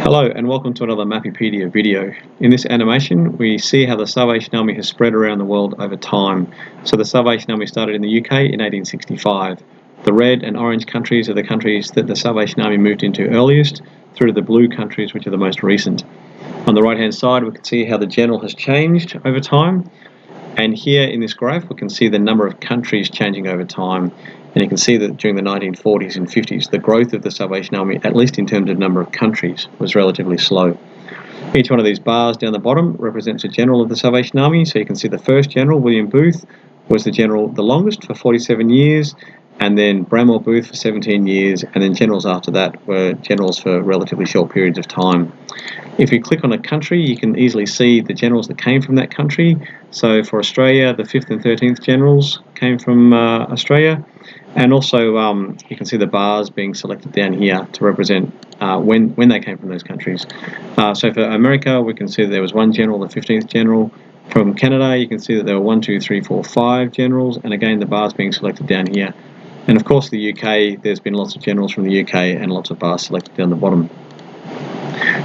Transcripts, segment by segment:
Hello and welcome to another Mapipedia video. In this animation we see how the Salvation Army has spread around the world over time. So the Salvation Army started in the UK in 1865. The red and orange countries are the countries that the Salvation Army moved into earliest, through to the blue countries, which are the most recent. On the right hand side we can see how the general has changed over time, and here in this graph we can see the number of countries changing over time. And you can see that during the 1940s and 50s, the growth of the Salvation Army, at least in terms of number of countries, was relatively slow. Each one of these bars down the bottom represents a general of the Salvation Army. So you can see the first general, William Booth, was the general the longest for 47 years, and then Bramwell Booth for 17 years, and then generals after that were generals for relatively short periods of time. If you click on a country, you can easily see the generals that came from that country. So for Australia, the 5th and 13th generals came from Australia. And also you can see the bars being selected down here to represent when they came from those countries. So for America, we can see that there was one general, the 15th general. From Canada, you can see that there were 1, 2, 3, 4, 5 generals, and again the bars being selected down here. And of course the UK, there's been lots of generals from the UK and lots of bars selected down the bottom.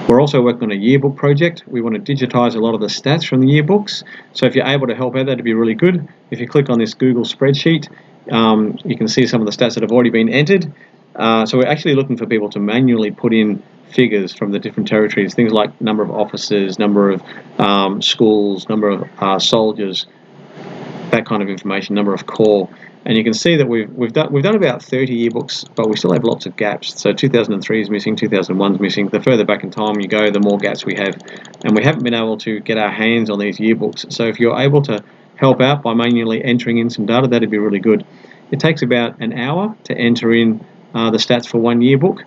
We're also working on a yearbook project. We want to digitize a lot of the stats from the yearbooks. So if you're able to help out, that'd be really good. If you click on this Google spreadsheet, you can see some of the stats that have already been entered. So we're actually looking for people to manually put in figures from the different territories, things like number of officers, number of schools, number of soldiers, that kind of information, number of corps. And you can see that we've done about 30 yearbooks, but we still have lots of gaps. So 2003 is missing, 2001 is missing. The further back in time you go, the more gaps we have, and we haven't been able to get our hands on these yearbooks. So if you're able to help out by manually entering in some data, that'd be really good. It takes about an hour to enter in the stats for one yearbook,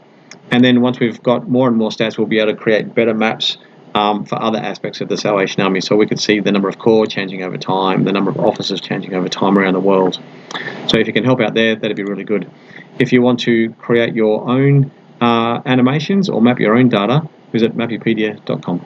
and then once we've got more and more stats, we'll be able to create better maps for other aspects of the Salvation Army. So we could see the number of corps changing over time, the number of officers changing over time around the world. So if you can help out there, that'd be really good. If you want to create your own animations or map your own data, visit mapipedia.com.